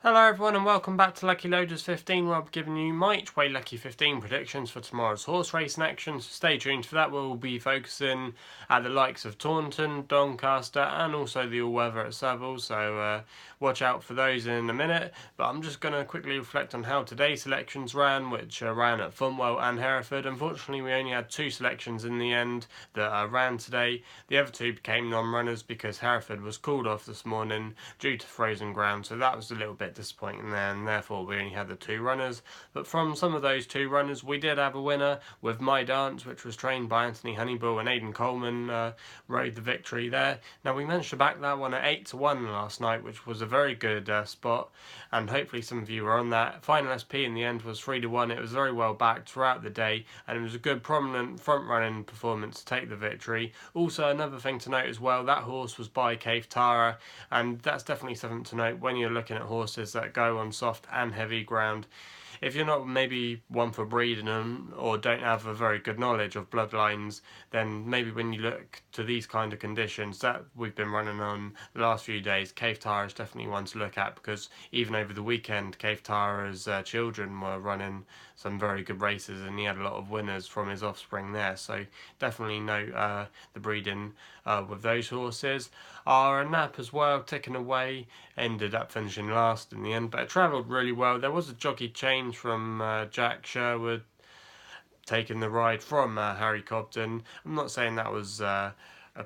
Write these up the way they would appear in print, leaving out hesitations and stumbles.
Hello everyone and welcome back to Lucky15, where I'll be giving you my each way Lucky15 predictions for tomorrow's horse racing action. So stay tuned for that. We'll be focusing at the likes of Taunton, Doncaster and also the all-weather at Southwell, so watch out for those in a minute. But I'm just going to quickly reflect on how today's selections ran, which ran at Southwell and Hereford. Unfortunately we only had two selections in the end that ran today. The other two became non-runners because Hereford was called off this morning due to frozen ground, so that was a little bit disappointing there, and therefore we only had the two runners. But from some of those two runners we did have a winner with My Dance, which was trained by Anthony Honeybull, and Aidan Coleman rode the victory there. Now we managed to back that one at 8-1 last night, which was a very good spot, and hopefully some of you were on that. Final SP in the end was 3-1. It was very well backed throughout the day, and it was a good prominent front running performance to take the victory. Also, another thing to note as well, that horse was by Cave Tara, and that's definitely something to note when you're looking at horses that go on soft and heavy ground. If you're not maybe one for breeding them or don't have a very good knowledge of bloodlines, then maybe when you look to these kind of conditions that we've been running on the last few days, Cave Tara is definitely one to look at, because even over the weekend Cave Tara's children were running some very good races and he had a lot of winners from his offspring there, so definitely note the breeding with those horses. Our nap as well, ticking away, ended up finishing last in the end, but it travelled really well. There was a jockey change from Jack Sherwood taking the ride from Harry Cobden. I'm not saying that was a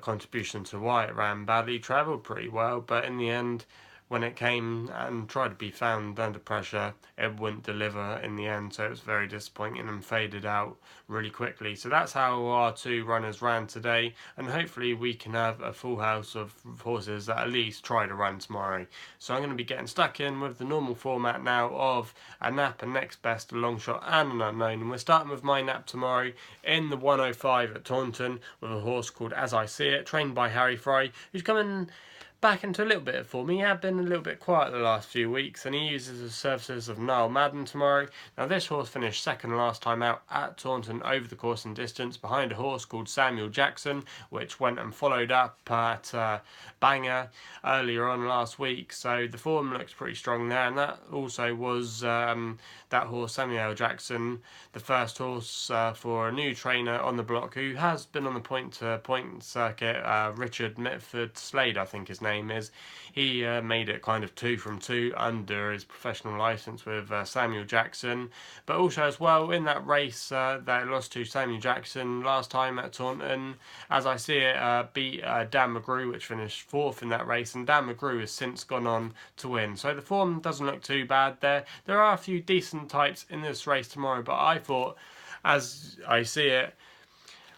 contribution to why it ran badly. Travelled pretty well, but in the end, when it came and tried to be found under pressure, it wouldn't deliver in the end, so it was very disappointing and faded out really quickly. So that's how our two runners ran today, and hopefully we can have a full house of horses that at least try to run tomorrow. So I'm going to be getting stuck in with the normal format now of a nap, a next best, a long shot and an unknown, and we're starting with my nap tomorrow in the 105 at Taunton with a horse called As I See It, trained by Harry Fry, who's coming back into a little bit of form. He had been a little bit quiet the last few weeks, and he uses the services of Niall Madden tomorrow. Now this horse finished second last time out at Taunton over the course and distance behind a horse called Samuel Jackson, which went and followed up at Bangor earlier on last week, so the form looks pretty strong there. And that also was that horse Samuel Jackson, the first horse for a new trainer on the block who has been on the point-to-point circuit, Richard Mitford Slade I think his name is. He made it kind of 2 from 2 under his professional licence with Samuel Jackson, but also as well in that race that lost to Samuel Jackson last time at Taunton, As I See It beat Dan McGrew, which finished 4th in that race, and Dan McGrew has since gone on to win, so the form doesn't look too bad there. There are a few decent types in this race tomorrow, but I thought As I See It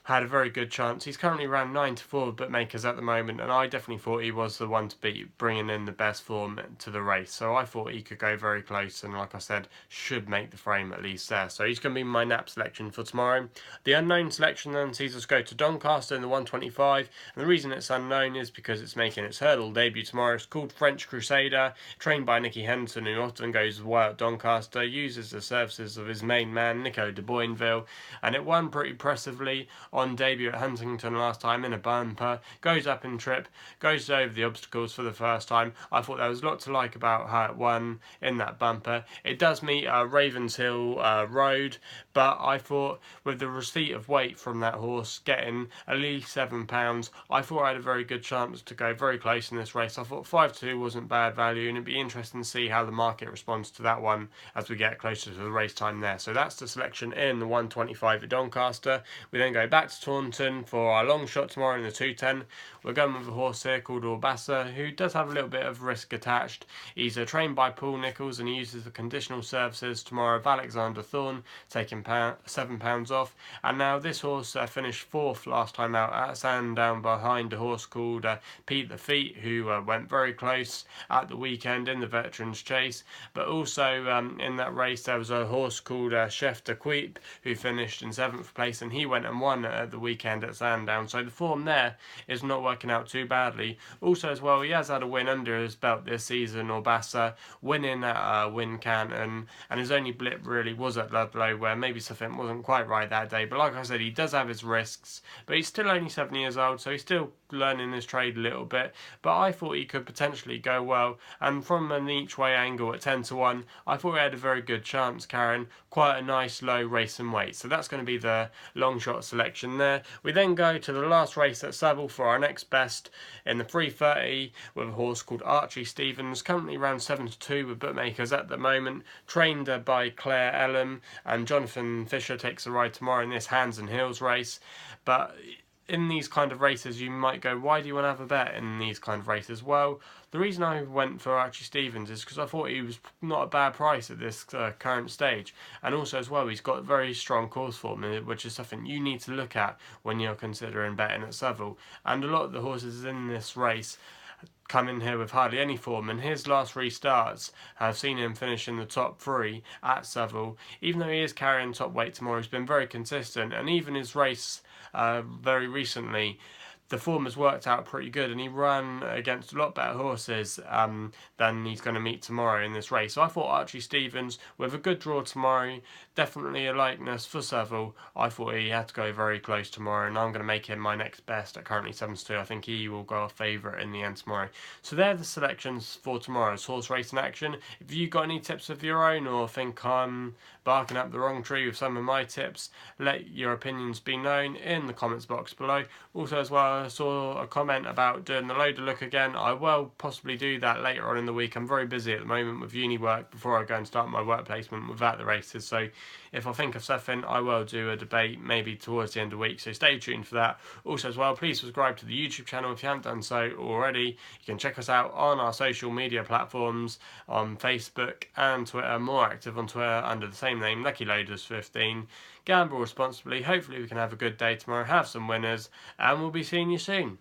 had a very good chance. He's currently around 9-4 bookmakers at the moment, and I definitely thought he was the one to beat, bringing in the best form to the race. So I thought he could go very close, and like I said, should make the frame at least there. So he's going to be my nap selection for tomorrow. The unknown selection then sees us go to Doncaster in the 125, and the reason it's unknown is because it's making its hurdle debut tomorrow. It's called French Crusader, trained by Nicky Henson, who often goes well at Doncaster, uses the services of his main man, Nico de Boinville, and it won pretty impressively on debut at Huntington last time in a bumper, goes up in trip, goes over the obstacles for the first time. I thought there was a lot to like about how it won in that bumper. It does meet Ravenshill Road, but I thought with the receipt of weight from that horse getting at least £7, I thought I had a very good chance to go very close in this race. I thought 5-2 wasn't bad value, and it'd be interesting to see how the market responds to that one as we get closer to the race time there. So that's the selection in the 125 at Doncaster. We then go back to Taunton for our long shot tomorrow in the 210. We're going with a horse here called Orbassa, who does have a little bit of risk attached. He's trained by Paul Nichols, and he uses the conditional services tomorrow of Alexander Thorne, taking £7 off. And now this horse finished 4th last time out at Sandown behind a horse called Pete the Feet, who went very close at the weekend in the Veterans Chase. But also in that race there was a horse called Chef de Queep, who finished in 7th place, and he went and won at the weekend at Sandown, so the form there is not working out too badly. Also as well, he has had a win under his belt this season, Orbassa, winning at Wincanton, and his only blip really was at Ludlow, where maybe something wasn't quite right that day. But like I said, he does have his risks, but he's still only 7 years old, so he's still learning his trade a little bit. But I thought he could potentially go well, and from an each way angle at 10-1, I thought he had a very good chance carrying quite a nice low racing weight. So that's going to be the Longshot selection there. We then go to the last race at Southwell for our next best in the 3:30 with a horse called Archie Stevens, currently around 7-2 with bookmakers at the moment, trained by Claire Ellum, and Jonathan Fisher takes a ride tomorrow in this hands and heels race. But in these kind of races, you might go, why do you want to have a bet in these kind of races? Well, the reason I went for Archie Stevens is because I thought he was not a bad price at this current stage, and also as well, he's got very strong course form, which is something you need to look at when you're considering betting at Southwell. And a lot of the horses in this race come in here with hardly any form, and his last 3 starts have seen him finish in the top 3 at Southwell. Even though he is carrying top weight tomorrow, he's been very consistent, and even his race very recently, the form has worked out pretty good, and he ran against a lot better horses than he's going to meet tomorrow in this race. So I thought Archie Stevens, with a good draw tomorrow, definitely a likeness for Southwell, I thought he had to go very close tomorrow, and I'm going to make him my next best at currently 7-2. I think he will go a favourite in the end tomorrow. So they're the selections for tomorrow's horse racing action. If you got any tips of your own, or think I'm barking up the wrong tree with some of my tips, let your opinions be known in the comments box below. Also as well, I saw a comment about doing the loader look again. I will possibly do that later on in the week. I'm very busy at the moment with uni work before I go and start my work placement without the races, so if I think of something, I will do a debate maybe towards the end of the week, so stay tuned for that. Also as well, please subscribe to the YouTube channel if you haven't done so already. You can check us out on our social media platforms on Facebook and Twitter, more active on Twitter under the same name, Lucky15. Gamble responsibly. Hopefully we can have a good day tomorrow, have some winners, and we'll be seeing you soon.